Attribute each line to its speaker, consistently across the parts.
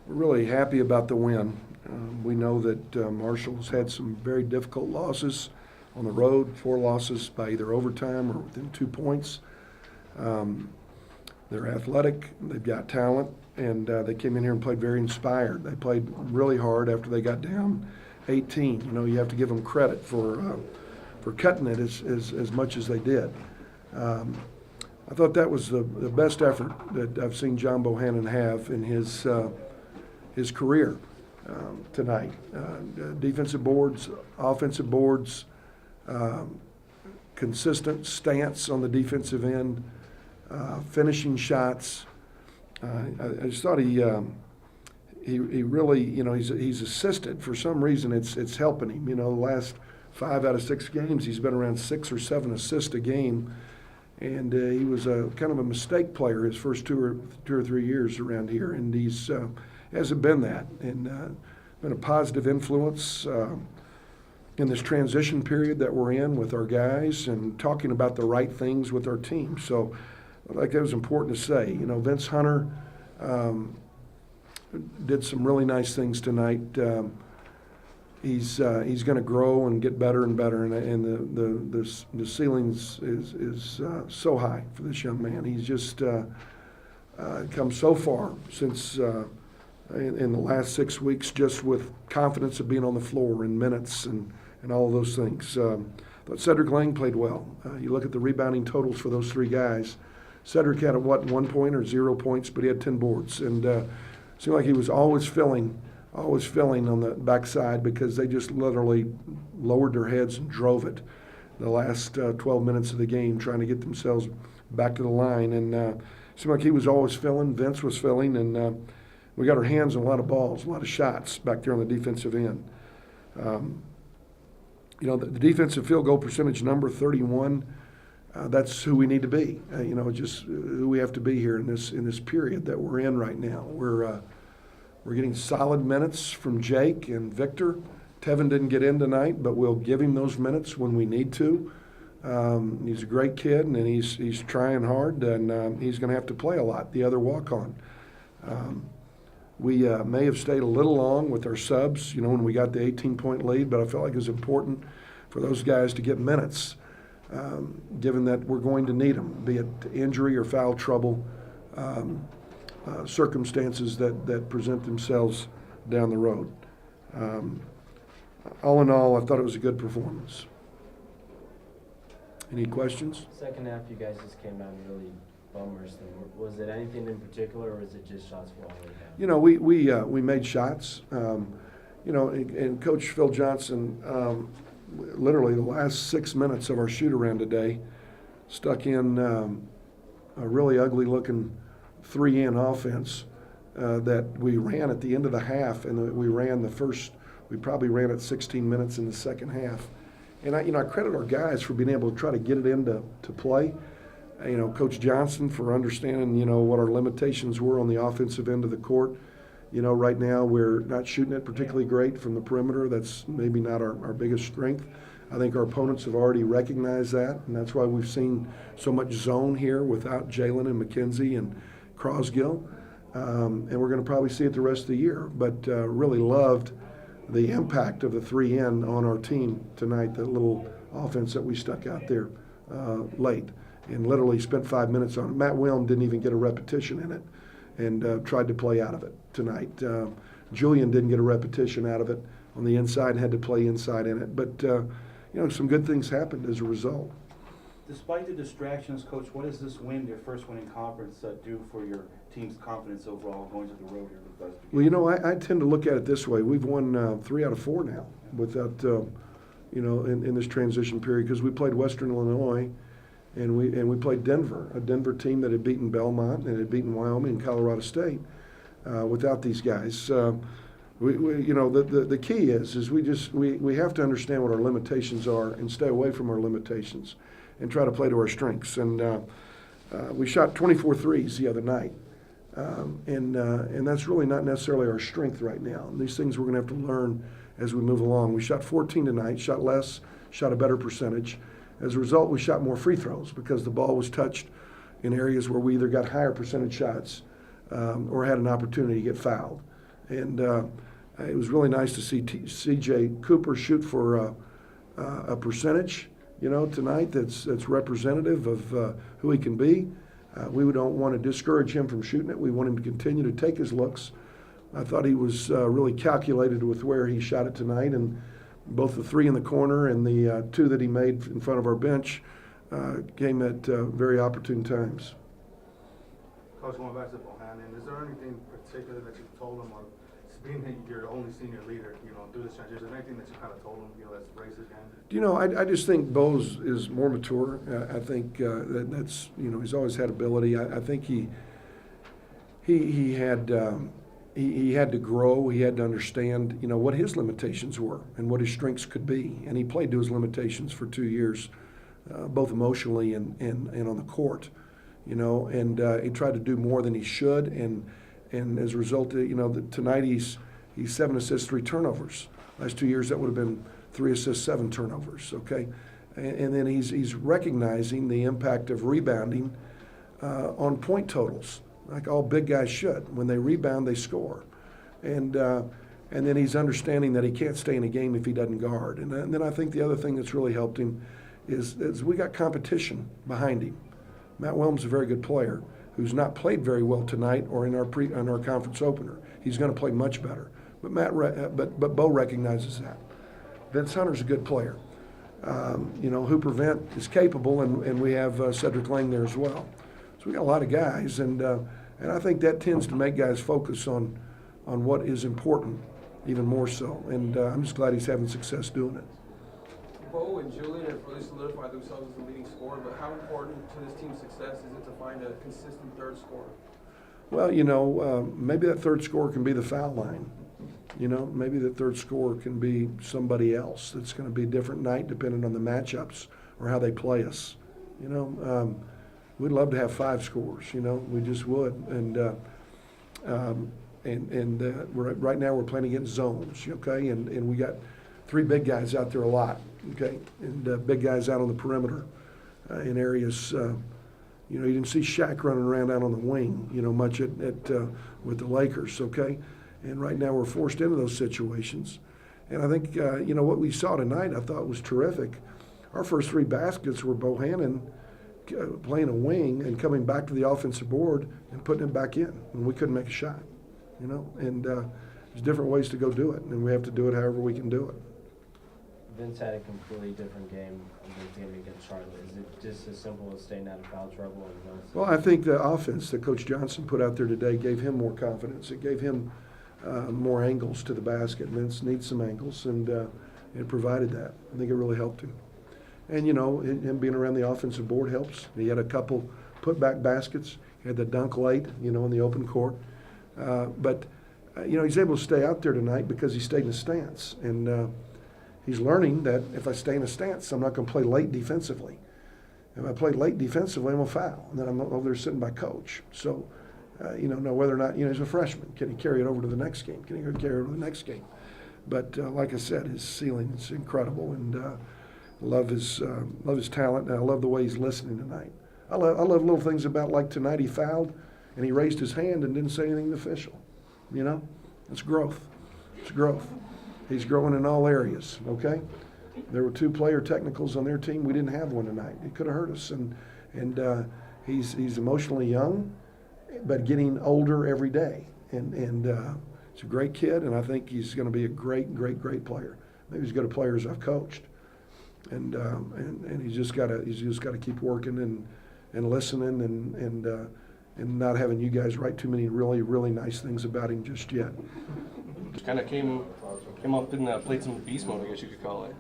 Speaker 1: We're really happy about the win. We know that Marshall's had some very difficult losses on the road, 4 losses by either overtime or within 2 points. They're athletic, they've got talent, and they came in here and played very inspired. They played really hard after they got down 18. You know, you have to give them credit for cutting it as much as they did. I thought that was the best effort that I've seen John Bohannon have in his career tonight. Defensive boards, offensive boards, consistent stance on the defensive end, finishing shots. I just thought he really, you know, he's assisted. For some reason, it's helping him. You know, the last 5 out of 6 games, he's been around 6 or 7 assists a game. And he was a kind of a mistake player his first 2 or 3 years around here, and he's hasn't been that, and been a positive influence in this transition period that we're in with our guys, and talking about the right things with our team. So, I think that was important to say. You know, Vince Hunter did some really nice things tonight. He's going to grow and get better and better, and the ceiling is so high for this young man. He's just come so far since in the last 6 weeks, just with confidence of being on the floor in minutes and all of those things. But Cedric Lang played well. You look at the rebounding totals for those 3 guys. Cedric had 1 point or 0 points, but he had 10 boards, and seemed like he was always filling on the backside, because they just literally lowered their heads and drove it the last 12 minutes of the game, trying to get themselves back to the line. And it seemed like he was always filling, Vince was filling, and we got our hands on a lot of balls, a lot of shots back there on the defensive end. You know, the defensive field goal percentage number 31, that's who we need to be. You know, just who we have to be here in this period that we're in right now. We're getting solid minutes from Jake and Victor. Tevin didn't get in tonight, but we'll give him those minutes when we need to. He's a great kid, and he's trying hard, and he's going to have to play a lot, the other walk-on. We may have stayed a little long with our subs, you know, when we got the 18-point lead, but I felt like it was important for those guys to get minutes, given that we're going to need them, be it injury or foul trouble. Circumstances that present themselves down the road. All in all, I thought it was a good performance. Any questions?
Speaker 2: Second half, you guys just came out really bummers. Was it anything in particular, or was it just shots falling down?
Speaker 1: You know, we made shots. You know, and Coach Phil Johnson, literally the last 6 minutes of our shoot-around today, stuck in a really ugly-looking 3-in offense that we ran at the end of the half, and we probably ran it 16 minutes in the second half. And I credit our guys for being able to try to get it into play. You know, Coach Johnson for understanding, you know, what our limitations were on the offensive end of the court. You know, right now we're not shooting it particularly great from the perimeter. That's maybe not our biggest strength. I think our opponents have already recognized that, and that's why we've seen so much zone here without Jalen and McKenzie and Crosgill, and we're going to probably see it the rest of the year. But really loved the impact of the 3-in on our team tonight, that little offense that we stuck out there late, and literally spent 5 minutes on it. Matt Wilm didn't even get a repetition in it, and tried to play out of it tonight. Julian didn't get a repetition out of it on the inside and had to play inside in it. But, you know, some good things happened as a result.
Speaker 3: Despite the distractions, Coach, what does this win, your first win in conference, do for your team's confidence overall going to the road here with us?
Speaker 1: Well, you know, I tend to look at it this way. We've won 3 out of 4 now without, you know, in this transition period, because we played Western Illinois and we played Denver, a Denver team that had beaten Belmont and had beaten Wyoming and Colorado State without these guys. You know, the key is we have to understand what our limitations are and stay away from our limitations and try to play to our strengths. And we shot 24 threes the other night, and that's really not necessarily our strength right now. And these things we're going to have to learn as we move along. We shot 14 tonight, shot less, shot a better percentage. As a result, we shot more free throws because the ball was touched in areas where we either got higher percentage shots or had an opportunity to get fouled. And it was really nice to see C.J. Cooper shoot for a percentage, tonight that's representative of who he can be. We don't want to discourage him from shooting it. We want him to continue to take his looks. I thought he was really calculated with where he shot it tonight, and both the three in the corner and the two that he made in front of our bench came at very opportune times.
Speaker 4: Coach, going back to Bohannon, is there anything particular that you told him, or being that you're the only senior leader, through this transition, is there anything that you kind of told him, that's raised his hand?
Speaker 1: I just think Bo's is more mature. I think that's, he's always had ability. I think he had to grow. He had to understand, what his limitations were and what his strengths could be. And he played to his limitations for 2 years, both emotionally and on the court, and he tried to do more than he should. And as a result, tonight he's 7 assists, 3 turnovers. Last 2 years, that would have been 3 assists, 7 turnovers, okay? And then he's recognizing the impact of rebounding on point totals, like all big guys should. When they rebound, they score. And then he's understanding that he can't stay in a game if he doesn't guard. And then I think the other thing that's really helped him is we got competition behind him. Matt Williams is a very good player who's not played very well tonight or in our conference opener. He's going to play much better. But Bo recognizes that. Vince Hunter's a good player. Hooper Vent is capable, and we have Cedric Lang there as well. So we got a lot of guys, and I think that tends to make guys focus on what is important even more so. And I'm just glad he's having success doing it.
Speaker 5: Bo and Julian have really solidified themselves as the leading scorer, but how important to this team's success is it to find a consistent third scorer?
Speaker 1: Well, maybe that third scorer can be the foul line. Maybe the third scorer can be somebody else. That's going to be a different night depending on the matchups or how they play us. We'd love to have 5 scorers. We just would. Right now we're playing against zones, okay, and we got 3 big guys out there a lot, okay, and big guys out on the perimeter in areas. You didn't see Shaq running around out on the wing, much with the Lakers, okay? And right now we're forced into those situations. And I think, what we saw tonight I thought was terrific. Our first 3 baskets were Bohannon playing a wing and coming back to the offensive board and putting it back in. And we couldn't make a shot, And there's different ways to go do it, and we have to do it however we can do it.
Speaker 2: Vince had a completely different game against Charlotte. Is it just as simple as staying out of foul trouble?
Speaker 1: Well, I think the offense that Coach Johnson put out there today gave him more confidence. It gave him more angles to the basket. Vince needs some angles, and it provided that. I think it really helped him. And, him being around the offensive board helps. He had a couple put-back baskets. He had the dunk late, in the open court. But he's able to stay out there tonight because he stayed in a stance. And he's learning that if I stay in a stance, I'm not going to play late defensively. If I play late defensively, I'm going to foul. And then I'm over there sitting by coach. So, know whether or not, he's a freshman. Can he carry it over to the next game? Can he carry it over to the next game? But like I said, his ceiling is incredible. And love his talent. And I love the way he's listening tonight. I love little things about, like tonight he fouled and he raised his hand and didn't say anything to the official. It's growth. It's growth. He's growing in all areas, okay? There were 2 player technicals on their team. We didn't have one tonight. It could have hurt us. And he's emotionally young, but getting older every day. And he's a great kid, and I think he's going to be a great, great, great player. Maybe as good a player as I've coached. And he's just got to keep working and listening and not having you guys write too many really, really nice things about him just yet.
Speaker 5: Just kind of came up and played some beast mode, I guess you could call it.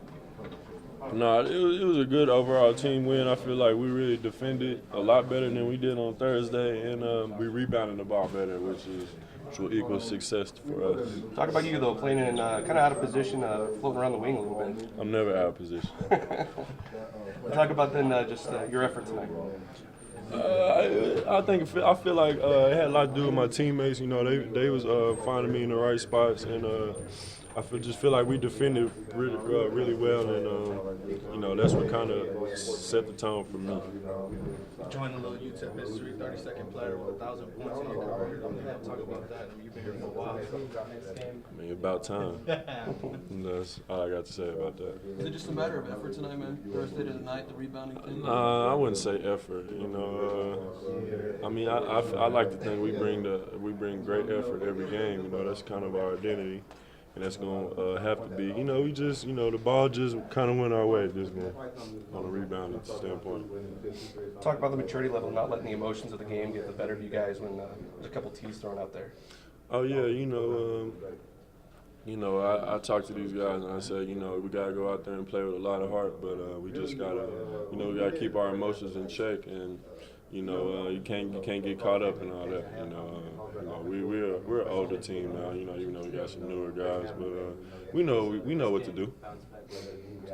Speaker 6: No, it was a good overall team win. I feel like we really defended a lot better than we did on Thursday, and we rebounded the ball better, which will equal success for us.
Speaker 5: Talk about you, though, playing in kind of out of position, floating around the wing a little bit.
Speaker 6: I'm never out of position.
Speaker 5: Talk about then just your effort tonight.
Speaker 6: I feel like it had a lot to do with my teammates. They was finding me in the right spots, and just feel like we defended really well, and that's what kind of set the tone for me.
Speaker 4: Join a little UTEP history, 32nd player with 1,000 points in your career. Talk about that. You've been here for a while.
Speaker 6: I mean, about time. And that's all I got to say about that.
Speaker 5: Is it just a matter of effort tonight, man? Thursday to the night, the rebounding thing?
Speaker 6: I wouldn't say effort. I mean, I like to think we bring great effort every game. That's kind of our identity, and that's gonna have to be. We just the ball just kind of went our way this game on a rebounding standpoint.
Speaker 7: Talk about the maturity level, not letting the emotions of the game get the better of you guys when there's a couple tees thrown out there.
Speaker 6: Oh yeah, I talk to these guys and I say, we gotta go out there and play with a lot of heart, but we just gotta, we gotta keep our emotions in check, and you can't get caught up in all that. We're an older team now. Even though we got some newer guys, but we know what to do.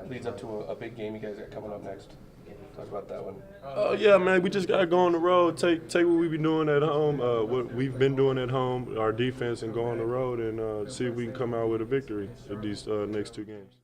Speaker 7: Leads up to a big game you guys got coming up next. Talk about that one.
Speaker 6: Oh yeah, man, we just gotta go on the road, take what we've been doing at home, what we've been doing at home, our defense, and go on the road and see if we can come out with a victory at these next 2 games.